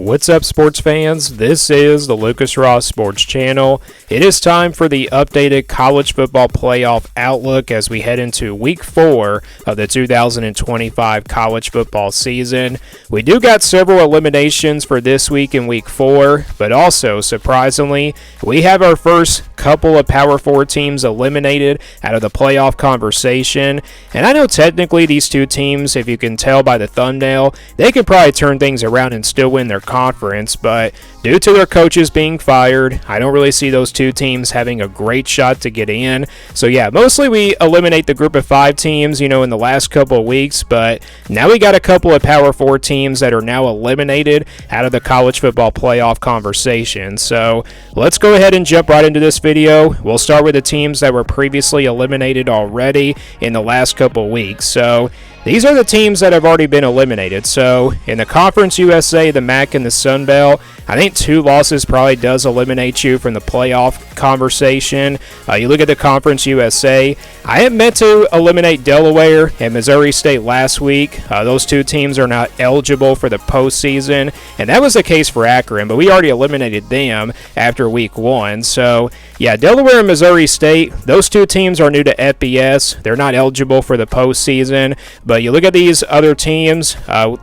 What's up, sports fans? This is the Lucas Ross Sports Channel. It is time for the updated college football playoff outlook as we head into week 4 of the 2025 college football season. We do got several eliminations for this week in week 4, but also, surprisingly, we have our first couple of Power 4 teams eliminated out of the playoff conversation. And I know technically these two teams, if you can tell by the thumbnail, they could probably turn things around and still win their conference, but due to their coaches being fired, I don't really see those two teams having a great shot to get in. So yeah, mostly we eliminate the group of 5 teams, in the last couple of weeks, but now we got a couple of Power 4 teams that are now eliminated out of the college football playoff conversation. So let's go ahead and jump right into this video. We'll start with the teams that were previously eliminated already in the last couple of weeks. So these are the teams that have already been eliminated. So in the Conference USA, the MAC, and the Sun Belt, I think 2 losses probably does eliminate you from the playoff conversation. You look at the Conference USA, I had meant to eliminate Delaware and Missouri State last week. Those 2 teams are not eligible for the postseason, and that was the case for Akron, but we already eliminated them after week 1. So yeah, Delaware and Missouri State, those 2 teams are new to FBS. They're not eligible for the postseason, but you look at these other teams,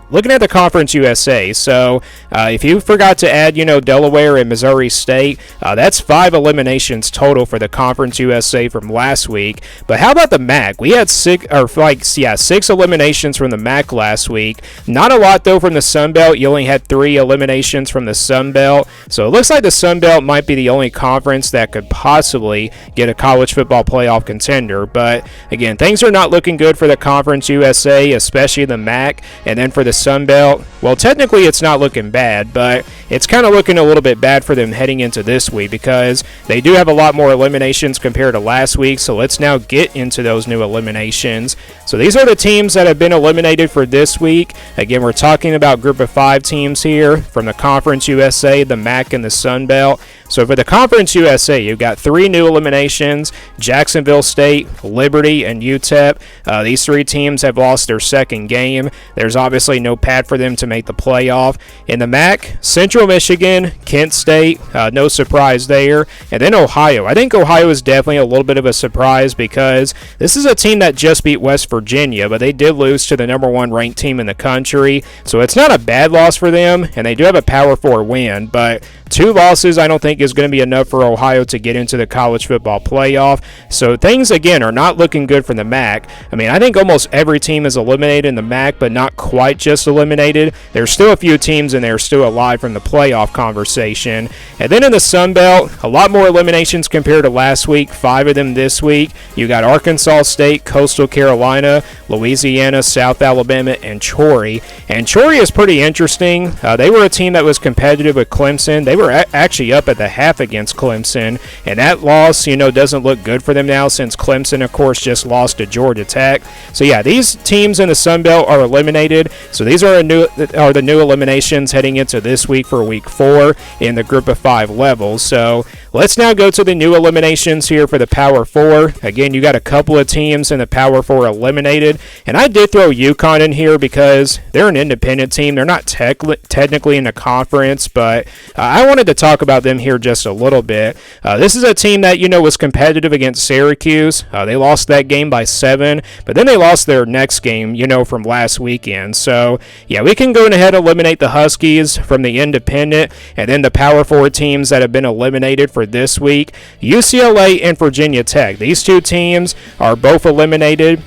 looking at the Conference USA. So if you forgot to add, Delaware and Missouri State, that's 5 eliminations total for the Conference USA from last week. But how about the MAC? We had 6 eliminations from the MAC last week. Not a lot though from the Sun Belt. You only had 3 eliminations from the Sun Belt. So it looks like the Sun Belt might be the only conference that could possibly get a college football playoff contender. But again, things are not looking good for the Conference USA, especially the MAC. And then for the Sun Belt, well, technically it's not looking bad, but it's kind of looking a little bit bad for them heading into this week because they do have a lot more eliminations compared to last week. So let's now get into those new eliminations. So these are the teams that have been eliminated for this week. Again, we're talking about group of 5 teams here from the Conference USA, the MAC, and the Sun Belt. So for the Conference USA, you've got 3 new eliminations: Jacksonville State, Liberty, and UTEP. These 3 teams have lost their second game. There's obviously no path for them to make the playoff. In the MAC, Central Michigan, Kent State, no surprise there. And then Ohio. I think Ohio is definitely a little bit of a surprise because this is a team that just beat West Virginia, but they did lose to the number 1 ranked team in the country. So it's not a bad loss for them, and they do have a Power 4 win, but 2 losses I don't think is going to be enough for Ohio to get into the college football playoff. So things, again, are not looking good for the MAC. I mean, I think almost every team is eliminated in the MAC, but not quite just eliminated. There's still a few teams in there still alive from the playoff conversation. And then in the Sun Belt, a lot more eliminations compared to last week, 5 of them this week. You got Arkansas State, Coastal Carolina, Louisiana, South Alabama, and Troy. And Troy is pretty interesting. They were a team that was competitive with Clemson. They were actually up at the half against Clemson, and that loss, doesn't look good for them now since Clemson, of course, just lost to Georgia Tech. So yeah, these teams in the Sun Belt are eliminated. So these are the new eliminations heading into this week for week 4 in the group of 5 levels. So let's now go to the new eliminations here for the Power 4. Again, you got a couple of teams in the Power 4 eliminated, and I did throw UConn in here because they're an independent team. They're not technically in the conference, but I wanted to talk about them here just a little bit. This is a team that, was competitive against Syracuse. They lost that game by 7, but then they lost their next game, from last weekend. So, yeah, we can go ahead and eliminate the Huskies from the independent, and then the Power 4 teams that have been eliminated for this week, UCLA and Virginia Tech. These 2 teams are both eliminated.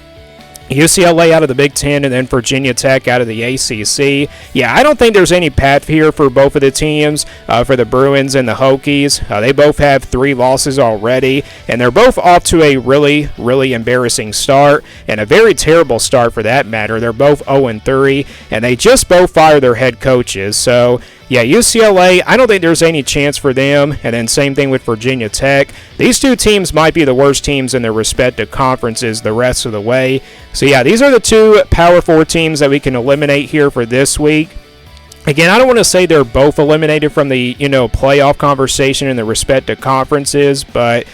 UCLA out of the Big Ten, and then Virginia Tech out of the ACC. Yeah, I don't think there's any path here for both of the teams, for the Bruins and the Hokies. They both have 3 losses already, and they're both off to a really, really embarrassing start, and a very terrible start for that matter. They're both 0-3, and they just both fired their head coaches. So yeah, UCLA, I don't think there's any chance for them. And then same thing with Virginia Tech. These 2 teams might be the worst teams in their respective conferences the rest of the way. So yeah, these are the 2 Power 4 teams that we can eliminate here for this week. Again, I don't want to say they're both eliminated from the, playoff conversation in the respective conferences, but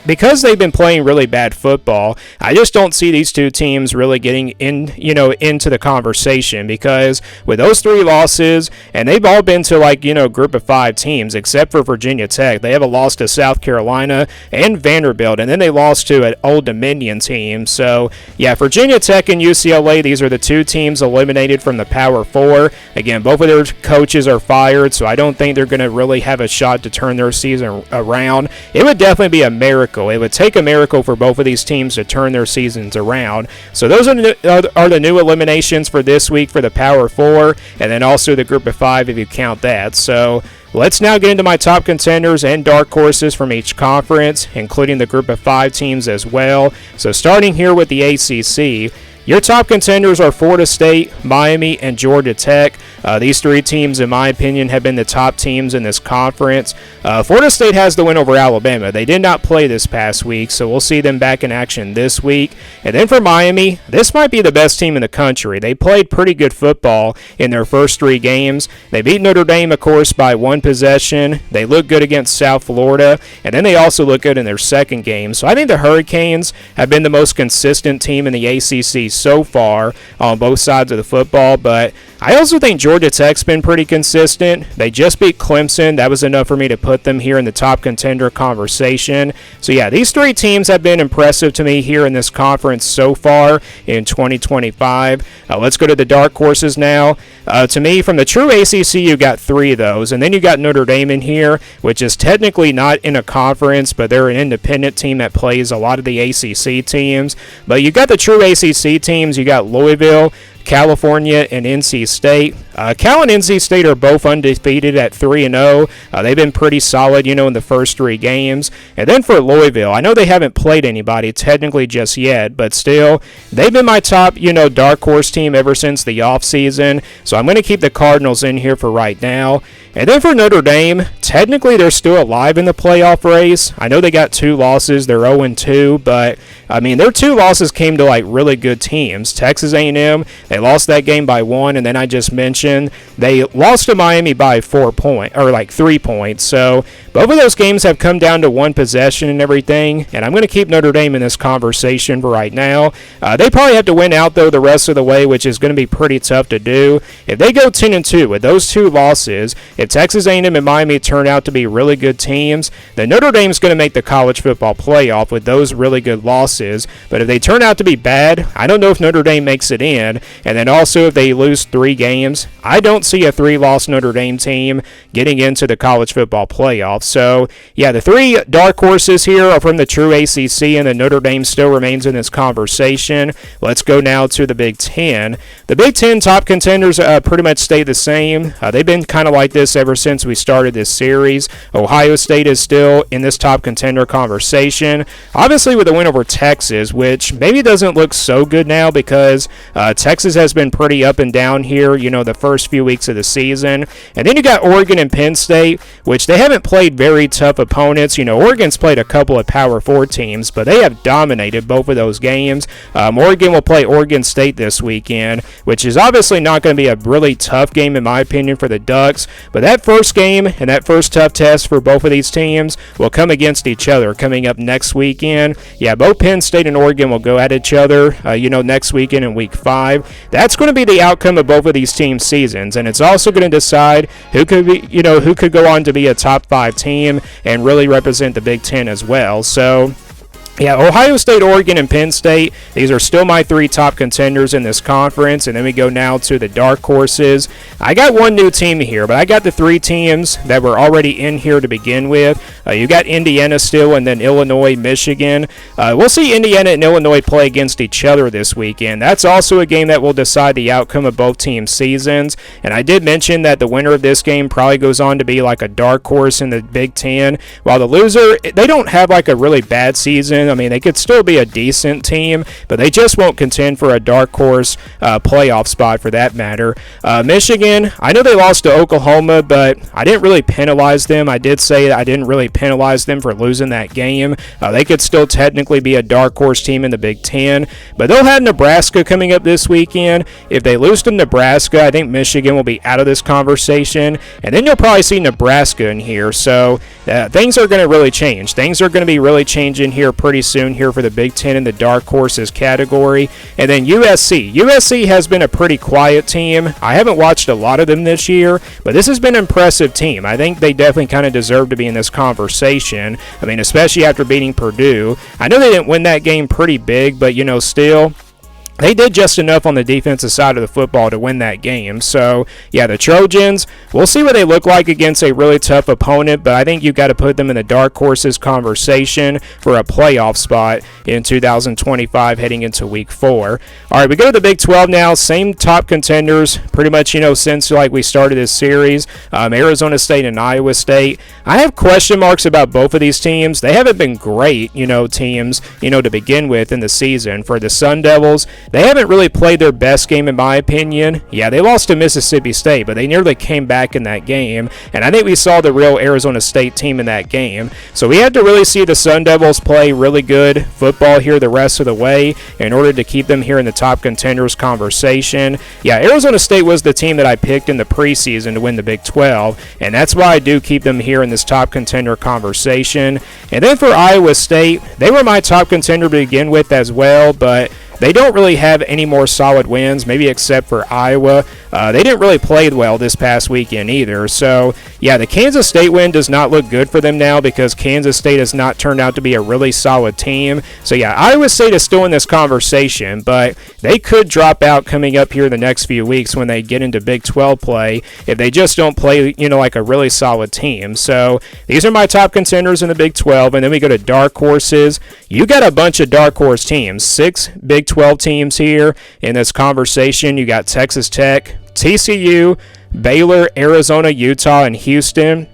because they've been playing really bad football. I just don't see these two teams really getting into the conversation, because with those 3 losses, and they've all been to group of 5 teams except for Virginia Tech. They have a loss to South Carolina and Vanderbilt, and then they lost to an Old Dominion team. So yeah, Virginia Tech and UCLA, these are the 2 teams eliminated from the Power 4. Again, both of their coaches are fired, so I don't think they're going to really have a shot to turn their season around. It would definitely be a miracle. It would take a miracle for both of these teams to turn their seasons around. So those are the new eliminations for this week for the Power 4, and then also the group of 5 if you count that. So let's now get into my top contenders and dark horses from each conference, including the group of 5 teams as well. So starting here with the ACC, your top contenders are Florida State, Miami, and Georgia Tech. These 3 teams, in my opinion, have been the top teams in this conference. Florida State has the win over Alabama. They did not play this past week, so we'll see them back in action this week. And then for Miami, this might be the best team in the country. They played pretty good football in their first 3 games. They beat Notre Dame, of course, by 1 possession. They look good against South Florida, and then they also look good in their second game. So I think the Hurricanes have been the most consistent team in the ACC so far on both sides of the football, but I also think Georgia Tech's been pretty consistent. They just beat Clemson. That was enough for me to put them here in the top contender conversation. So yeah, these 3 teams have been impressive to me here in this conference so far in 2025. Let's go to the dark horses now. To me, from the true ACC, you got 3 of those, and then you got Notre Dame in here, which is technically not in a conference, but they're an independent team that plays a lot of the ACC teams. But you got the true ACC teams. You got Louisville, California, and NC State. Cal and NC State are both undefeated at 3-0. They've been pretty solid, in the first 3 games. And then for Louisville, I know they haven't played anybody technically just yet, but still, they've been my top, dark horse team ever since the offseason. So I'm going to keep the Cardinals in here for right now. And then for Notre Dame, technically they're still alive in the playoff race. I know they got 2 losses. They're 0-2, but their 2 losses came to really good teams. Texas A&M, they lost that game by 1, and then I just mentioned they lost to Miami by 3 points. So both of those games have come down to 1 possession and everything, and I'm going to keep Notre Dame in this conversation for right now. They probably have to win out though the rest of the way, which is going to be pretty tough to do. If they go 10-2 with those 2 losses, if Texas A&M and Miami turn out to be really good teams, then Notre Dame's going to make the college football playoff with those really good losses. But if they turn out to be bad, I don't know if Notre Dame makes it in. And then also if they lose 3 games, I don't see a 3-loss Notre Dame team getting into the college football playoff. So yeah, the 3 dark horses here are from the true ACC, and the Notre Dame still remains in this conversation. Let's go now to the Big Ten. The Big Ten top contenders pretty much stay the same. They've been kind of like this ever since we started this series. Ohio State is still in this top contender conversation, obviously with a win over Texas, which maybe doesn't look so good now because Texas has been pretty up and down here, the first few weeks of the season. And then you got Oregon and Penn State, which they haven't played very tough opponents. Oregon's played a couple of Power 4 teams, but they have dominated both of those games. Oregon will play Oregon State this weekend, which is obviously not going to be a really tough game in my opinion for the Ducks. But that first game and that first tough test for both of these teams will come against each other coming up next weekend. Yeah, both Penn State and Oregon will go at each other, next weekend in Week 5. That's going to be the outcome of both of these teams' seasons, and it's also going to decide who could go on to be a top 5 team and really represent the Big Ten as well. So yeah, Ohio State, Oregon, and Penn State, these are still my 3 top contenders in this conference. And then we go now to the dark horses. I got 1 new team here, but I got the 3 teams that were already in here to begin with. You got Indiana still, and then Illinois, Michigan. We'll see Indiana and Illinois play against each other this weekend. That's also a game that will decide the outcome of both teams' seasons. And I did mention that the winner of this game probably goes on to be like a dark horse in the Big Ten, while the loser, they don't have like a really bad season. season. I mean, they could still be a decent team, but they just won't contend for a dark horse playoff spot for that matter. Michigan, I know they lost to Oklahoma, but I didn't really penalize them. I did say I didn't really penalize them for losing that game. They could still technically be a dark horse team in the Big Ten, but they'll have Nebraska coming up this weekend. If they lose to Nebraska, I think Michigan will be out of this conversation, and then you'll probably see Nebraska in here. So things are going to really change. Things are going to be really changing here pretty soon here for the Big Ten in the dark horses category. And then USC. USC has been a pretty quiet team. I haven't watched a lot of them this year, but this has been an impressive team. I think they definitely kind of deserve to be in this conversation. I mean, especially after beating Purdue. I know they didn't win that game pretty big, but, still, they did just enough on the defensive side of the football to win that game. So, yeah, the Trojans, we'll see what they look like against a really tough opponent, but I think you've got to put them in the dark horses conversation for a playoff spot in 2025 heading into Week 4. All right, we go to the Big 12 now. Same top contenders pretty much, since we started this series. Arizona State and Iowa State. I have question marks about both of these teams. They haven't been great, teams, to begin with in the season. For the Sun Devils, they haven't really played their best game, in my opinion. Yeah, they lost to Mississippi State, but they nearly came back in that game, and I think we saw the real Arizona State team in that game. So we had to really see the Sun Devils play really good football here the rest of the way in order to keep them here in the top contenders conversation. Yeah, Arizona State was the team that I picked in the preseason to win the Big 12, and that's why I do keep them here in this top contender conversation. And then for Iowa State, they were my top contender to begin with as well, but they don't really have any more solid wins, maybe except for Iowa. They didn't really play well this past weekend either. So, yeah, the Kansas State win does not look good for them now because Kansas State has not turned out to be a really solid team. So, yeah, Iowa State is still in this conversation, but they could drop out coming up here the next few weeks when they get into Big 12 play if they just don't play, like a really solid team. So, these are my top contenders in the Big 12, and then we go to dark horses. You got a bunch of dark horse teams, 6 Big 12 teams here in this conversation. You got Texas Tech, TCU, Baylor, Arizona, Utah, and Houston.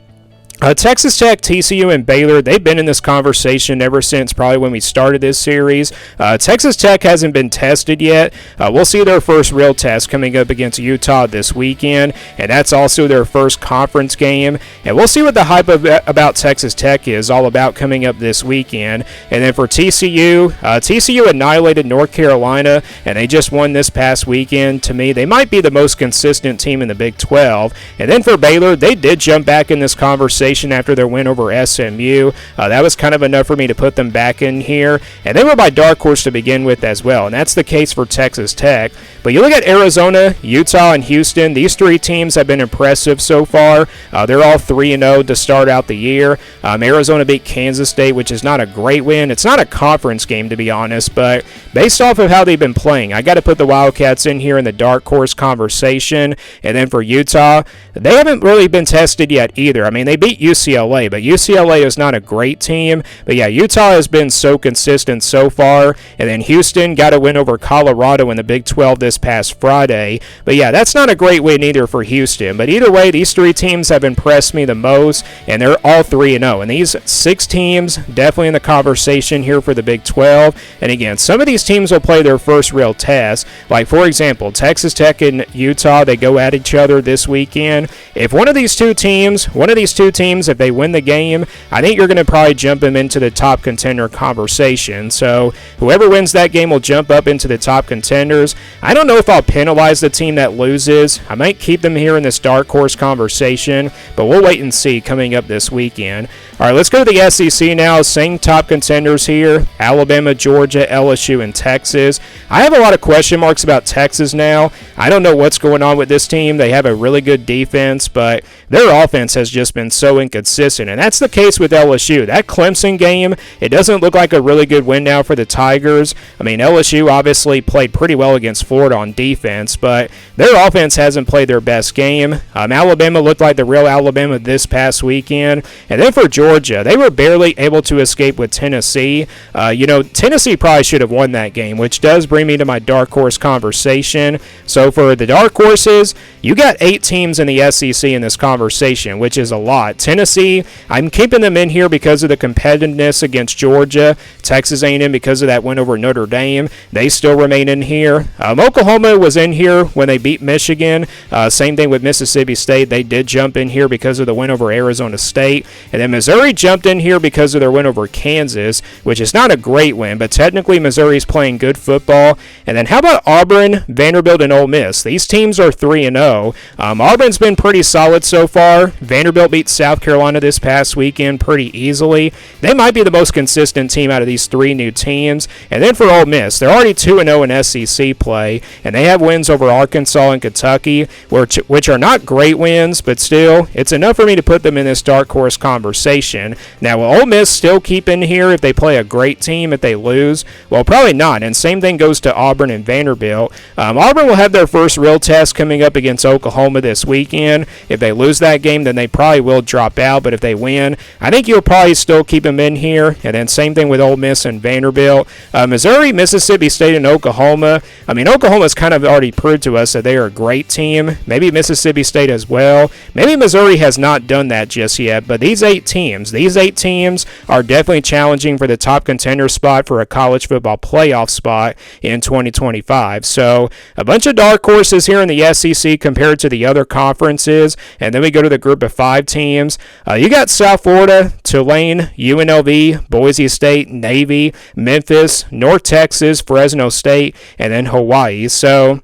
Texas Tech, TCU, and Baylor, they've been in this conversation ever since probably when we started this series. Texas Tech hasn't been tested yet. We'll see their first real test coming up against Utah this weekend, and that's also their first conference game. And we'll see what the hype about Texas Tech is all about coming up this weekend. And then for TCU, TCU annihilated North Carolina, and they just won this past weekend. To me, they might be the most consistent team in the Big 12. And then for Baylor, they did jump back in this conversation after their win over SMU. That was kind of enough for me to put them back in here. And they were my dark horse to begin with as well. And that's the case for Texas Tech. But you look at Arizona, Utah, and Houston. These three teams have been impressive so far. They're all 3-0 to start out the year. Arizona beat Kansas State, which is not a great win. It's not a conference game, to be honest. But based off of how they've been playing, I got to put the Wildcats in here in the dark horse conversation. And then for Utah, they haven't really been tested yet either. I mean, they beat UCLA, but UCLA is not a great team. But yeah, Utah has been so consistent so far. And then Houston got a win over Colorado in the Big 12 this past Friday. But yeah, that's not a great win either for Houston. But either way, these three teams have impressed me the most, and they're all 3-0. And these 6 teams definitely in the conversation here for the Big 12. And again, some of these teams will play their first real test. Like, for example, Texas Tech and Utah, they go at each other this weekend. If one of these two teams, if they win the game, I think you're going to probably jump them into the top contender conversation. So whoever wins that game will jump up into the top contenders. I don't know if I'll penalize the team that loses. I might keep them here in this dark horse conversation, but we'll wait and see coming up this weekend. All right, let's go to the SEC now. Same top contenders here: Alabama, Georgia, LSU, and Texas. I have a lot of question marks about Texas now. I don't know what's going on with this team. They have a really good defense, but their offense has just been so inconsistent, and that's the case with LSU. That Clemson game, it doesn't look like a really good win now for the Tigers. I mean, LSU obviously played pretty well against Florida on defense, but their offense hasn't played their best game. Alabama looked like the real Alabama this past weekend. And then for Georgia, Georgia. They were barely able to escape with Tennessee. Tennessee probably should have won that game, which does bring me to my dark horse conversation. So for the dark horses, you got 8 teams in the SEC in this conversation, which is a lot. Tennessee, I'm keeping them in here because of the competitiveness against Georgia. Texas A&M because of that win over Notre Dame. They still remain in here. Oklahoma was in here when they beat Michigan. Same thing with Mississippi State. They did jump in here because of the win over Arizona State. And then Missouri jumped in here because of their win over Kansas, which is not a great win, but technically Missouri's playing good football. And then how about Auburn, Vanderbilt, and Ole Miss? These teams are 3-0. Auburn's been pretty solid so far. Vanderbilt beat South Carolina this past weekend pretty easily. They might be the most consistent team out of these 3 new teams. And then for Ole Miss, they're already 2-0 in SEC play, and they have wins over Arkansas and Kentucky, which are not great wins, but still, it's enough for me to put them in this dark horse conversation. Now, will Ole Miss still keep in here if they play a great team if they lose? Well, probably not, and same thing goes to Auburn and Vanderbilt. Auburn will have their first real test coming up against Oklahoma this weekend. If they lose that game, then they probably will drop out, but if they win, I think you'll probably still keep them in here. And then same thing with Ole Miss and Vanderbilt. Missouri, Mississippi State, and Oklahoma. I mean, Oklahoma's kind of already proved to us that they are a great team. Maybe Mississippi State as well. Maybe Missouri has not done that just yet, but these 8 teams are definitely challenging for the top contender spot for a college football playoff spot in 2025. So a bunch of dark horses here in the SEC compared to the other conferences. And then we go to the group of 5 teams. You got South Florida, Tulane, UNLV, Boise State, Navy, Memphis, North Texas, Fresno State, and then Hawaii. So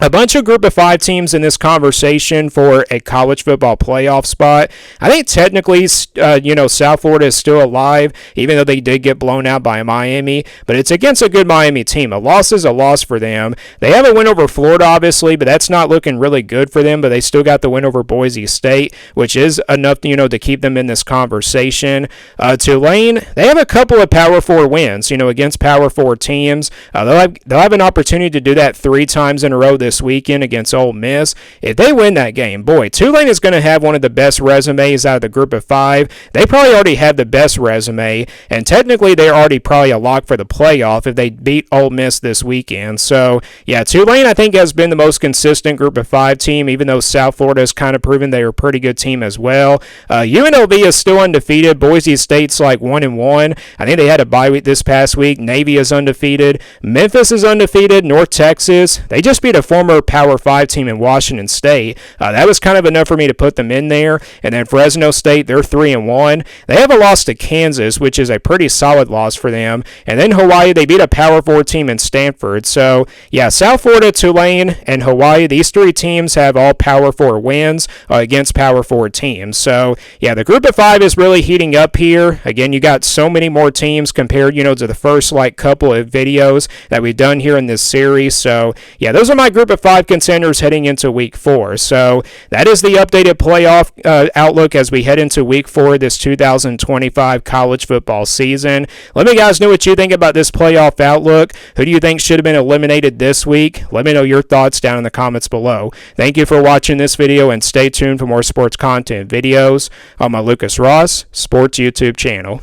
a bunch of group of 5 teams in this conversation for a college football playoff spot. I think technically, South Florida is still alive, even though they did get blown out by Miami, but it's against a good Miami team. A loss is a loss for them. They have a win over Florida, obviously, but that's not looking really good for them, but they still got the win over Boise State, which is enough, to keep them in this conversation. Tulane, they have a couple of Power 4 wins, against Power 4 teams. They'll have an opportunity to do that 3 times in a row this weekend against Ole Miss. If they win that game, boy, Tulane is going to have one of the best resumes out of the group of 5. They probably already have the best resume, and technically they're already probably a lock for the playoff if they beat Ole Miss this weekend. So, yeah, Tulane, I think, has been the most consistent group of 5 team, even though South Florida has kind of proven they're a pretty good team as well. UNLV is still undefeated. Boise State's like 1-1. I think they had a bye week this past week. Navy is undefeated. Memphis is undefeated. North Texas, they just beat a former Power 5 team in Washington State. That was kind of enough for me to put them in there. And then Fresno State, they're 3-1. They have a loss to Kansas, which is a pretty solid loss for them. And then Hawaii, they beat a Power 4 team in Stanford. So, yeah, South Florida, Tulane, and Hawaii, these 3 teams have all Power 4 wins against Power 4 teams. So, yeah, the group of 5 is really heating up here. Again, you got so many more teams compared, to the first, couple of videos that we've done here in this series. So, yeah, those are my group of 5 contenders heading into week 4. So that is the updated playoff outlook as we head into week 4 of this 2025 college football season. Let me guys know what you think about this playoff outlook. Who do you think should have been eliminated this week? Let me know your thoughts down in the comments below. Thank you for watching this video, and stay tuned for more sports content videos on my Lucas Ross Sports YouTube channel.